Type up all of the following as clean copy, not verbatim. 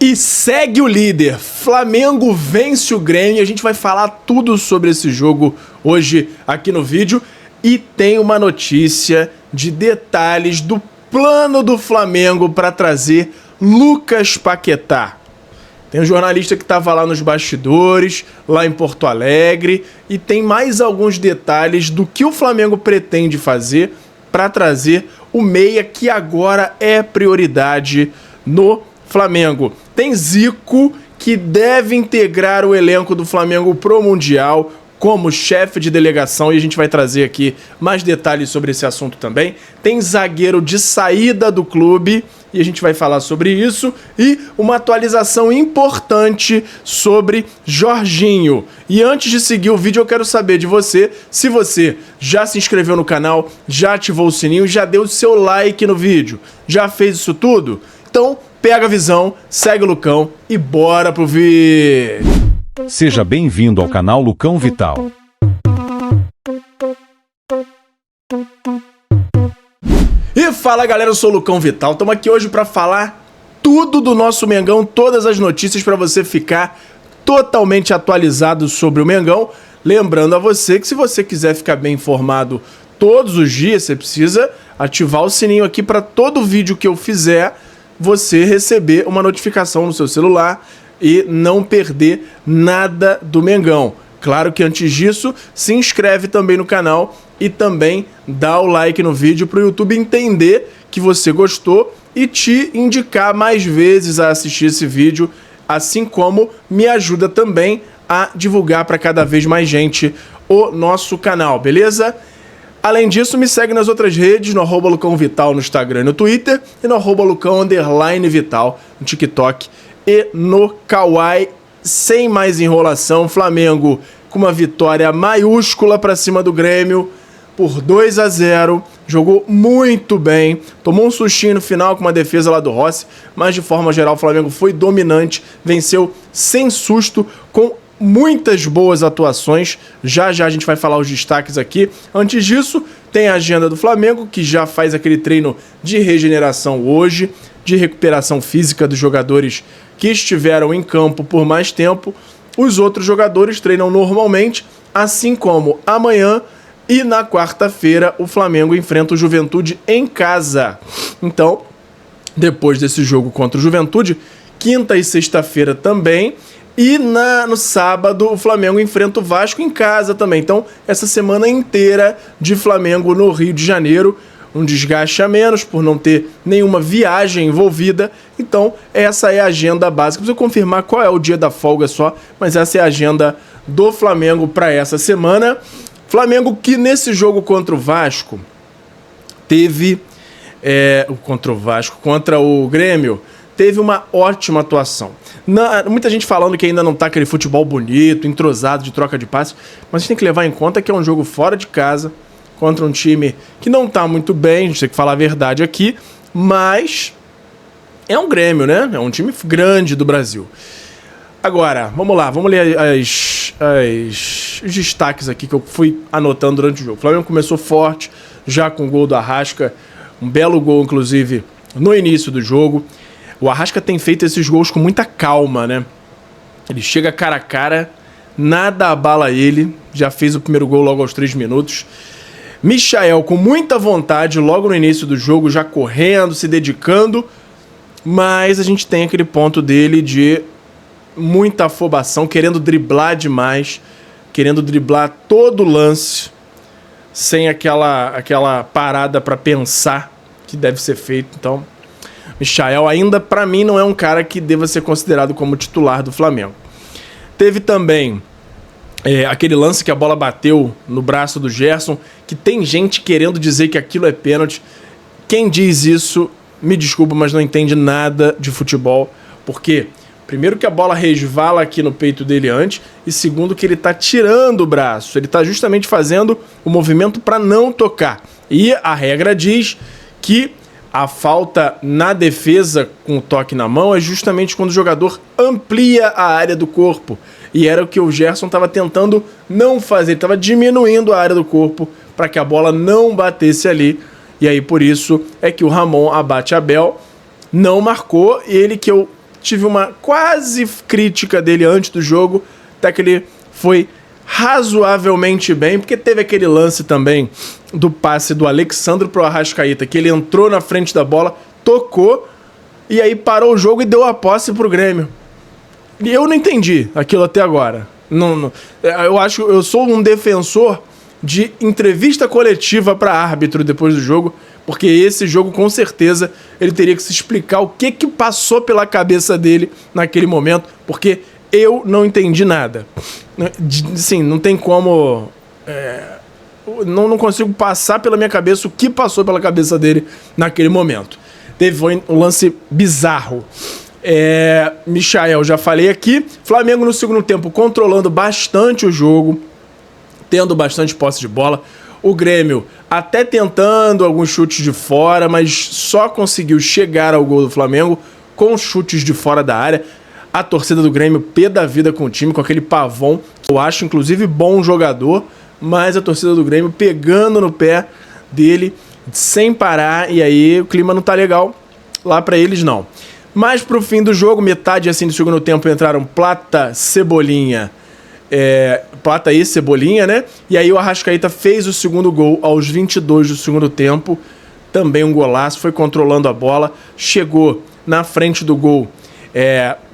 E segue o líder, Flamengo vence o Grêmio, a gente vai falar tudo sobre esse jogo hoje aqui no vídeo. E tem uma notícia de detalhes do plano do Flamengo para trazer Lucas Paquetá. Tem um jornalista que estava lá nos bastidores, lá em Porto Alegre, e tem mais alguns detalhes do que o Flamengo pretende fazer para trazer o meia que agora é prioridade no Flamengo. Tem Zico, que deve integrar o elenco do Flamengo pro Mundial como chefe de delegação, e a gente vai trazer aqui mais detalhes sobre esse assunto também. Tem zagueiro de saída do clube, e a gente vai falar sobre isso, e uma atualização importante sobre Jorginho. E antes de seguir o vídeo, eu quero saber de você, se você já se inscreveu no canal, já ativou o sininho, já deu o seu like no vídeo, já fez isso tudo? Então, pega a visão, segue o Lucão e bora pro vídeo! Seja bem-vindo ao canal Lucão Vital. E fala galera, eu sou o Lucão Vital, estamos aqui hoje para falar tudo do nosso Mengão, todas as notícias para você ficar totalmente atualizado sobre o Mengão. Lembrando a você que se você quiser ficar bem informado todos os dias, você precisa ativar o sininho aqui para todo vídeo que eu fizer você receber uma notificação no seu celular e não perder nada do Mengão. Claro que antes disso, se inscreve também no canal e também dá o like no vídeo para o YouTube entender que você gostou e te indicar mais vezes a assistir esse vídeo, assim como me ajuda também a divulgar para cada vez mais gente o nosso canal, beleza? Além disso, me segue nas outras redes, no @LucãoVital no Instagram e no Twitter, e no @Lucão_Vital no TikTok e no Kawaii. Sem mais enrolação, Flamengo com uma vitória maiúscula para cima do Grêmio por 2-0, jogou muito bem, tomou um sustinho no final com uma defesa lá do Rossi, mas de forma geral o Flamengo foi dominante, venceu sem susto, com muitas boas atuações. Já já a gente vai falar os destaques aqui. Antes disso, tem a agenda do Flamengo, que já faz aquele treino de regeneração hoje, de recuperação física dos jogadores que estiveram em campo por mais tempo. Os outros jogadores treinam normalmente, assim como amanhã e na quarta-feira o Flamengo enfrenta o Juventude em casa. Então, depois desse jogo contra o Juventude, quinta e sexta-feira também. E no sábado o Flamengo enfrenta o Vasco em casa também. Então, essa semana inteira de Flamengo no Rio de Janeiro, um desgaste a menos por não ter nenhuma viagem envolvida. Então, essa é a agenda básica. Preciso confirmar qual é o dia da folga só, mas essa é a agenda do Flamengo para essa semana. Flamengo que nesse jogo contra o Vasco teve... contra o Grêmio, teve uma ótima atuação. Muita gente falando que ainda não tá aquele futebol bonito, entrosado, de troca de passes, mas a gente tem que levar em conta que é um jogo fora de casa, contra um time que não tá muito bem, a gente tem que falar a verdade aqui, mas é um Grêmio, né? É um time grande do Brasil. Agora, vamos lá, vamos ler os destaques aqui que eu fui anotando durante o jogo. O Flamengo começou forte, já com o gol do Arrasca, um belo gol, inclusive, no início do jogo. O Arrasca tem feito esses gols com muita calma, né? Ele chega cara a cara, nada abala ele, já fez o primeiro gol logo aos 3 minutos. Michael com muita vontade logo no início do jogo, já correndo, se dedicando, mas a gente tem aquele ponto dele de muita afobação, querendo driblar demais, querendo driblar todo o lance, sem aquela parada para pensar que deve ser feito. Então, Michael ainda, para mim, não é um cara que deva ser considerado como titular do Flamengo. Teve também aquele lance que a bola bateu no braço do Gerson, que tem gente querendo dizer que aquilo é pênalti. Quem diz isso, me desculpa, mas não entende nada de futebol, porque primeiro que a bola resvala aqui no peito dele antes, e segundo que ele tá tirando o braço, ele tá justamente fazendo o movimento para não tocar. E a regra diz que a falta na defesa com o toque na mão é justamente quando o jogador amplia a área do corpo. E era o que o Gerson estava tentando não fazer, ele estava diminuindo a área do corpo para que a bola não batesse ali. E aí por isso é que o Ramon Abate Abel não marcou, ele que eu tive uma quase crítica dele antes do jogo, até que ele foi razoavelmente bem, porque teve aquele lance também do passe do Alexandro pro Arrascaeta, que ele entrou na frente da bola, tocou, e aí parou o jogo e deu a posse pro Grêmio. E eu não entendi aquilo até agora. Eu sou um defensor de entrevista coletiva para árbitro depois do jogo, porque esse jogo, com certeza, ele teria que se explicar o que passou pela cabeça dele naquele momento, porque eu não entendi nada. Sim, não tem como... Não consigo passar pela minha cabeça o que passou pela cabeça dele naquele momento. Teve um lance bizarro. Michael, já falei aqui. Flamengo no segundo tempo controlando bastante o jogo, tendo bastante posse de bola. O Grêmio até tentando alguns chutes de fora, mas só conseguiu chegar ao gol do Flamengo com chutes de fora da área. A torcida do Grêmio pé da vida com o time, com aquele Pavon. Eu acho, inclusive, bom jogador, mas a torcida do Grêmio pegando no pé dele sem parar, e aí o clima não tá legal lá pra eles, não. Mas pro fim do jogo, metade assim do segundo tempo, entraram Plata, Cebolinha, Plata e Cebolinha, né? E aí o Arrascaeta fez o segundo gol aos 22 do segundo tempo, também um golaço, foi controlando a bola, chegou na frente do gol,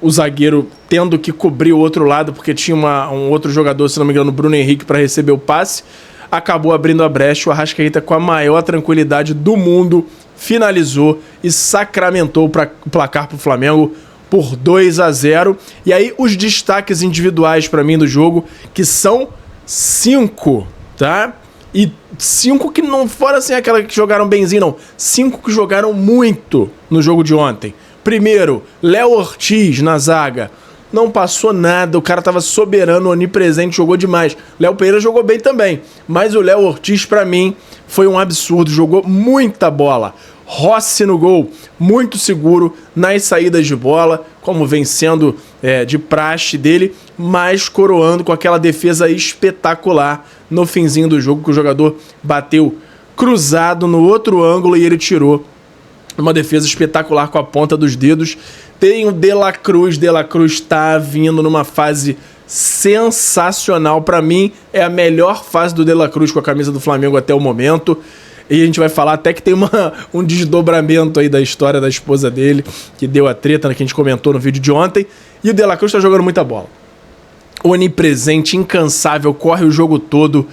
o zagueiro tendo que cobrir o outro lado, porque tinha um outro jogador, se não me engano, Bruno Henrique, para receber o passe, acabou abrindo a brecha. O Arrascaeta, com a maior tranquilidade do mundo, finalizou e sacramentou o placar para o Flamengo por 2-0. E aí os destaques individuais para mim do jogo, que são 5, tá? E 5 que não foram assim aquela que jogaram benzinho, não. 5 que jogaram muito no jogo de ontem. Primeiro, Léo Ortiz na zaga. Não passou nada, o cara tava soberano, onipresente, jogou demais. Léo Pereira jogou bem também, mas o Léo Ortiz, pra mim, foi um absurdo, jogou muita bola. Rossi no gol, muito seguro nas saídas de bola, como vem sendo de praxe dele, mas coroando com aquela defesa espetacular no finzinho do jogo, que o jogador bateu cruzado no outro ângulo e ele tirou. Uma defesa espetacular com a ponta dos dedos. Tem o De La Cruz tá vindo numa fase sensacional. Pra mim, é a melhor fase do De La Cruz com a camisa do Flamengo até o momento. E a gente vai falar até que tem um desdobramento aí da história da esposa dele, que deu a treta, né, que a gente comentou no vídeo de ontem. E o De La Cruz tá jogando muita bola. Onipresente, incansável, corre o jogo todo,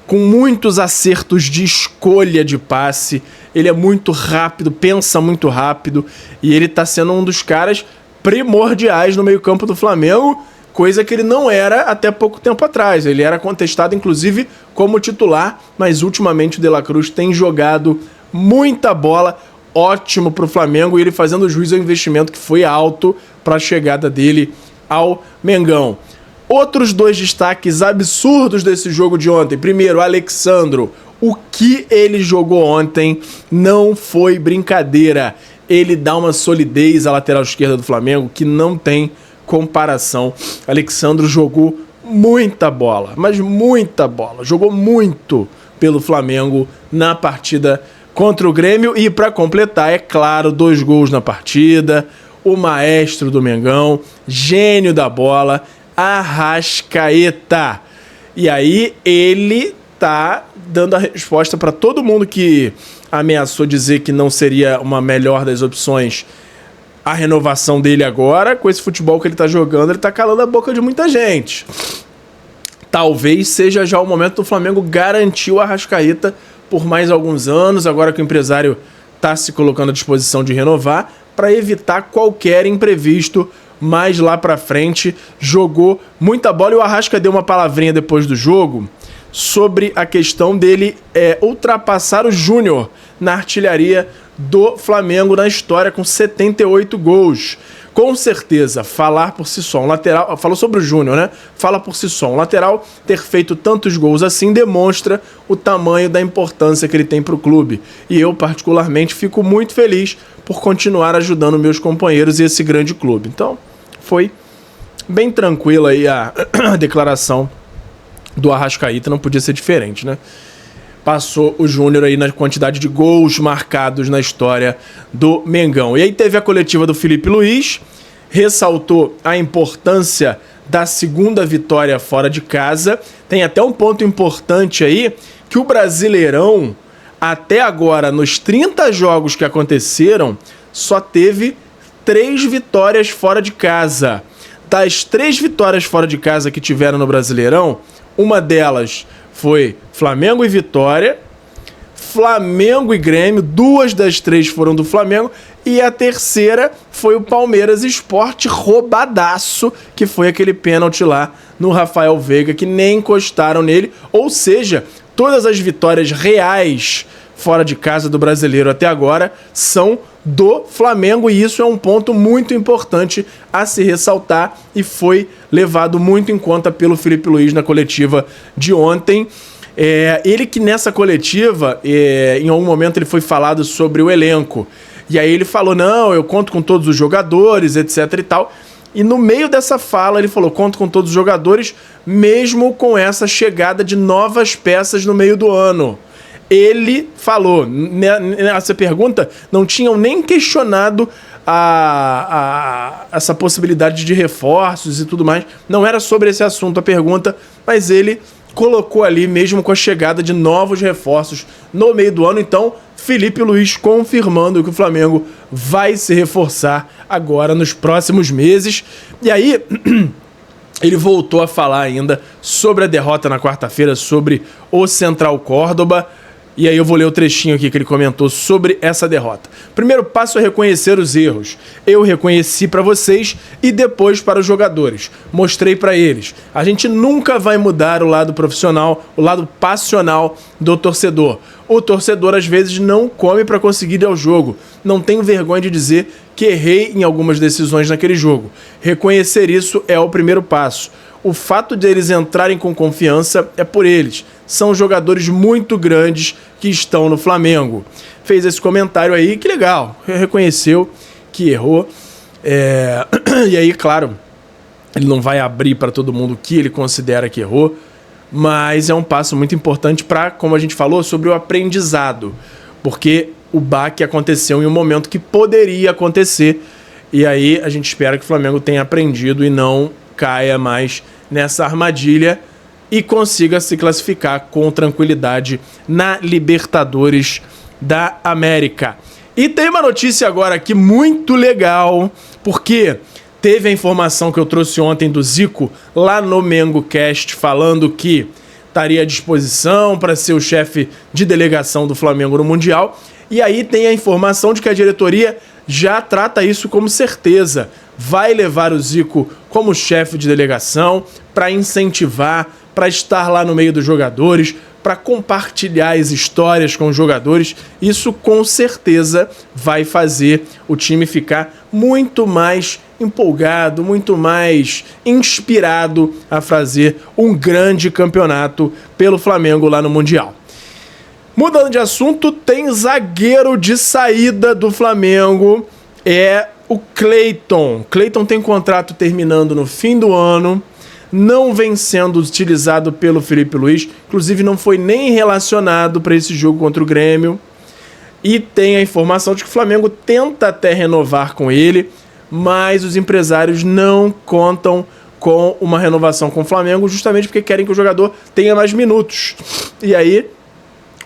com muitos acertos de escolha de passe. Ele é muito rápido, pensa muito rápido, e ele tá sendo um dos caras primordiais no meio-campo do Flamengo, coisa que ele não era até pouco tempo atrás. Ele era contestado, inclusive, como titular, mas ultimamente o De La Cruz tem jogado muita bola, ótimo pro Flamengo, e ele fazendo jus ao investimento que foi alto para a chegada dele ao Mengão. Outros 2 destaques absurdos desse jogo de ontem. Primeiro, Alexandro. O que ele jogou ontem não foi brincadeira. Ele dá uma solidez à lateral esquerda do Flamengo que não tem comparação. Alexandro jogou muita bola, mas muita bola. Jogou muito pelo Flamengo na partida contra o Grêmio. E para completar, é claro, 2 gols na partida. O maestro do Mengão, gênio da bola, Arrascaeta. E aí ele tá dando a resposta para todo mundo que ameaçou dizer que não seria uma melhor das opções a renovação dele agora. Com esse futebol que ele tá jogando, ele tá calando a boca de muita gente. Talvez seja já o momento do Flamengo garantir o Arrascaeta por mais alguns anos, agora que o empresário tá se colocando à disposição de renovar, para evitar qualquer imprevisto mais lá pra frente. Jogou muita bola, e o Arrasca deu uma palavrinha depois do jogo sobre a questão dele ultrapassar o Júnior na artilharia do Flamengo na história, com 78 gols. Com certeza, falar por si só, um lateral... Falou sobre o Júnior, né? Fala por si só. Um lateral ter feito tantos gols assim demonstra o tamanho da importância que ele tem pro clube. E eu, particularmente, fico muito feliz por continuar ajudando meus companheiros e esse grande clube. Então, foi bem tranquila aí a declaração do Arrascaeta, não podia ser diferente, né? Passou o Júnior aí na quantidade de gols marcados na história do Mengão. E aí teve a coletiva do Felipe Luiz, ressaltou a importância da segunda vitória fora de casa. Tem até um ponto importante aí, que o Brasileirão, até agora, nos 30 jogos que aconteceram, só teve 3 vitórias fora de casa. Das 3 vitórias fora de casa que tiveram no Brasileirão, uma delas foi Flamengo e Vitória, Flamengo e Grêmio, 2 das 3 foram do Flamengo, e a terceira foi o Palmeiras Sport roubadaço, que foi aquele pênalti lá no Rafael Veiga, que nem encostaram nele. Ou seja, todas as vitórias reais fora de casa do Brasileiro até agora são do Flamengo, e isso é um ponto muito importante a se ressaltar e foi levado muito em conta pelo Felipe Luiz na coletiva de ontem. Ele que nessa coletiva, em algum momento ele foi falado sobre o elenco, e aí ele falou, não, eu conto com todos os jogadores, etc e tal, e no meio dessa fala ele falou, conto com todos os jogadores, mesmo com essa chegada de novas peças no meio do ano. Ele falou, nessa pergunta, não tinham nem questionado essa possibilidade de reforços e tudo mais, não era sobre esse assunto a pergunta, mas ele colocou ali mesmo com a chegada de novos reforços no meio do ano. Então, Felipe Luiz confirmando que o Flamengo vai se reforçar agora nos próximos meses. E aí, ele voltou a falar ainda sobre a derrota na quarta-feira, sobre o Central Córdoba. E aí eu vou ler o trechinho aqui que ele comentou sobre essa derrota. Primeiro passo é reconhecer os erros. Eu reconheci para vocês e depois para os jogadores. Mostrei para eles. A gente nunca vai mudar o lado profissional, o lado passional do torcedor. O torcedor às vezes não come para conseguir ir ao jogo. Não tenho vergonha de dizer que errei em algumas decisões naquele jogo. Reconhecer isso é o primeiro passo. O fato de eles entrarem com confiança é por eles. São jogadores muito grandes que estão no Flamengo. Fez esse comentário aí, que legal. Reconheceu que errou. E aí, claro, ele não vai abrir para todo mundo o que ele considera que errou, mas é um passo muito importante para, como a gente falou, sobre o aprendizado. Porque o baque aconteceu em um momento que poderia acontecer. E aí a gente espera que o Flamengo tenha aprendido e não caia mais nessa armadilha e consiga se classificar com tranquilidade na Libertadores da América. E tem uma notícia agora aqui muito legal, porque teve a informação que eu trouxe ontem do Zico lá no MengoCast, falando que estaria à disposição para ser o chefe de delegação do Flamengo no Mundial. E aí tem a informação de que a diretoria já trata isso como certeza. Vai levar o Zico como chefe de delegação para incentivar, para estar lá no meio dos jogadores, para compartilhar as histórias com os jogadores. Isso com certeza vai fazer o time ficar muito mais empolgado, muito mais inspirado a fazer um grande campeonato pelo Flamengo lá no Mundial. Mudando de assunto, tem zagueiro de saída do Flamengo, é o Cleiton. Cleiton tem contrato terminando no fim do ano, não vem sendo utilizado pelo Felipe Luiz, inclusive não foi nem relacionado para esse jogo contra o Grêmio. E tem a informação de que o Flamengo tenta até renovar com ele, mas os empresários não contam com uma renovação com o Flamengo, justamente porque querem que o jogador tenha mais minutos. E aí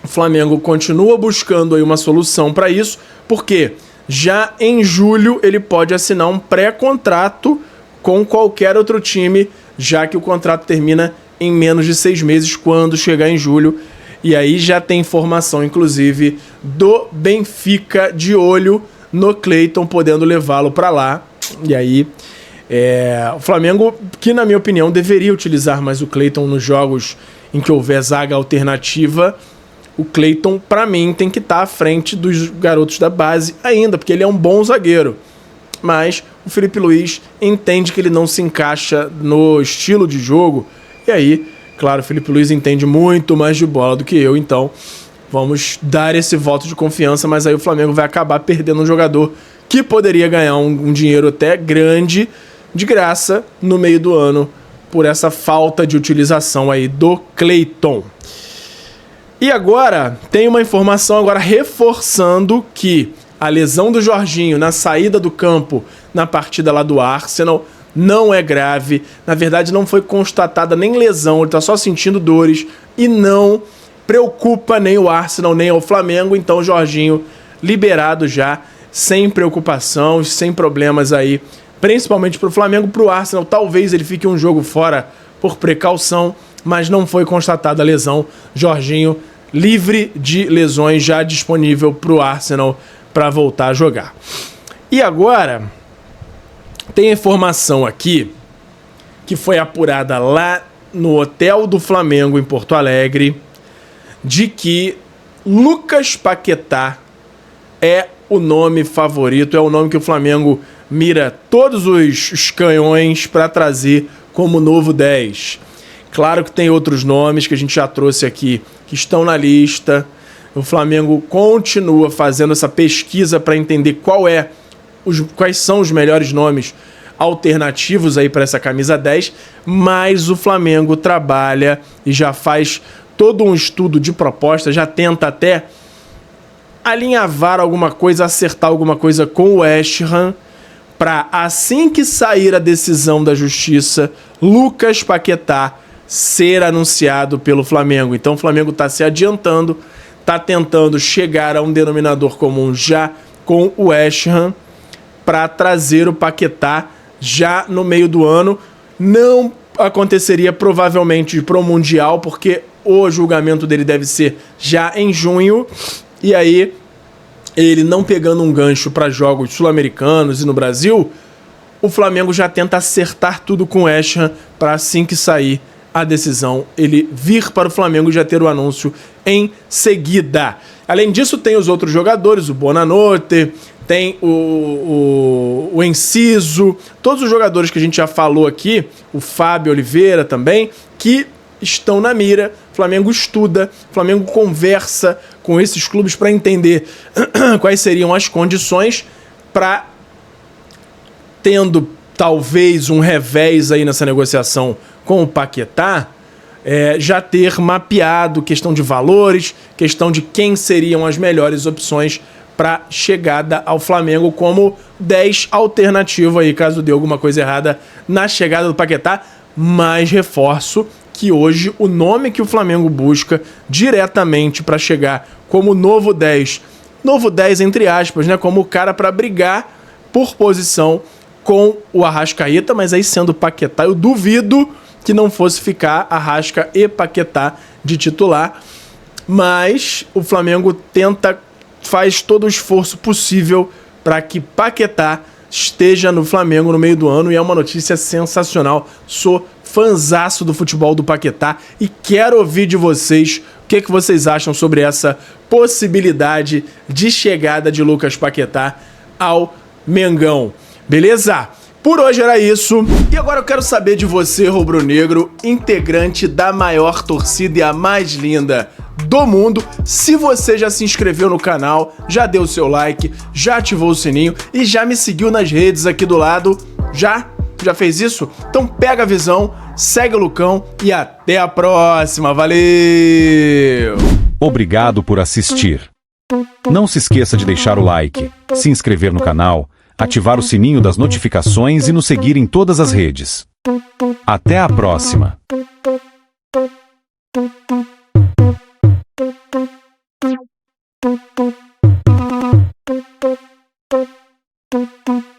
o Flamengo continua buscando aí uma solução para isso, porque já em julho ele pode assinar um pré-contrato com qualquer outro time, já que o contrato termina em menos de 6 meses quando chegar em julho. E aí já tem informação, inclusive, do Benfica de olho no Cleiton, podendo levá-lo para lá. E aí o Flamengo, que na minha opinião deveria utilizar mais o Cleiton nos jogos em que houver zaga alternativa. O Cleiton, para mim, tem que estar à frente dos garotos da base ainda, porque ele é um bom zagueiro. Mas o Felipe Luiz entende que ele não se encaixa no estilo de jogo. E aí, claro, o Felipe Luiz entende muito mais de bola do que eu, então vamos dar esse voto de confiança, mas aí o Flamengo vai acabar perdendo um jogador que poderia ganhar um dinheiro até grande, de graça, no meio do ano, por essa falta de utilização aí do Cleiton. E agora, tem uma informação agora reforçando que a lesão do Jorginho na saída do campo na partida lá do Arsenal. Não é grave, na verdade não foi constatada nem lesão, ele tá só sentindo dores e não preocupa nem o Arsenal nem o Flamengo. Então Jorginho liberado já, sem preocupação, sem problemas aí, principalmente pro Flamengo. Pro Arsenal talvez ele fique um jogo fora por precaução, mas não foi constatada a lesão. Jorginho livre de lesões, já disponível pro Arsenal para voltar a jogar. E agora tem informação aqui que foi apurada lá no Hotel do Flamengo em Porto Alegre de que Lucas Paquetá é o nome favorito, é o nome que o Flamengo mira todos os canhões para trazer como novo 10. Claro que tem outros nomes que a gente já trouxe aqui que estão na lista. O Flamengo continua fazendo essa pesquisa para entender quais são os melhores nomes alternativos aí para essa camisa 10, mas o Flamengo trabalha e já faz todo um estudo de proposta, já tenta até alinhavar alguma coisa, acertar alguma coisa com o West Ham, para assim que sair a decisão da justiça, Lucas Paquetá ser anunciado pelo Flamengo. Então o Flamengo está se adiantando, está tentando chegar a um denominador comum já com o West Ham para trazer o Paquetá já no meio do ano. Não aconteceria provavelmente pro Mundial, porque o julgamento dele deve ser já em junho, e aí ele não pegando um gancho para jogos sul-americanos e no Brasil, o Flamengo já tenta acertar tudo com o West Ham para assim que sair a decisão, ele vir para o Flamengo e já ter o anúncio em seguida. Além disso, tem os outros jogadores, o Bonanote, tem o Enciso, todos os jogadores que a gente já falou aqui, o Fábio Oliveira também, que estão na mira. O Flamengo estuda, o Flamengo conversa com esses clubes para entender quais seriam as condições para, tendo talvez um revés aí nessa negociação com o Paquetá, já ter mapeado questão de valores, questão de quem seriam as melhores opções para chegada ao Flamengo como 10 alternativo aí, caso dê alguma coisa errada na chegada do Paquetá. Mas reforço que hoje o nome que o Flamengo busca diretamente para chegar como novo 10 entre aspas, né, como o cara para brigar por posição com o Arrascaeta, mas aí sendo o Paquetá, eu duvido que não fosse ficar Arrasca e Paquetá de titular, mas o Flamengo faz todo o esforço possível para que Paquetá esteja no Flamengo no meio do ano, e é uma notícia sensacional. Sou fanzaço do futebol do Paquetá e quero ouvir de vocês o que vocês acham sobre essa possibilidade de chegada de Lucas Paquetá ao Mengão. Beleza? Por hoje era isso. E agora eu quero saber de você, rubro-negro, integrante da maior torcida e a mais linda do mundo, se você já se inscreveu no canal, já deu o seu like, já ativou o sininho e já me seguiu nas redes aqui do lado. Já fez isso? Então pega a visão, segue o Lucão e até a próxima. Valeu! Obrigado por assistir. Não se esqueça de deixar o like, se inscrever no canal, ativar o sininho das notificações e nos seguir em todas as redes. Até a próxima! Thank you.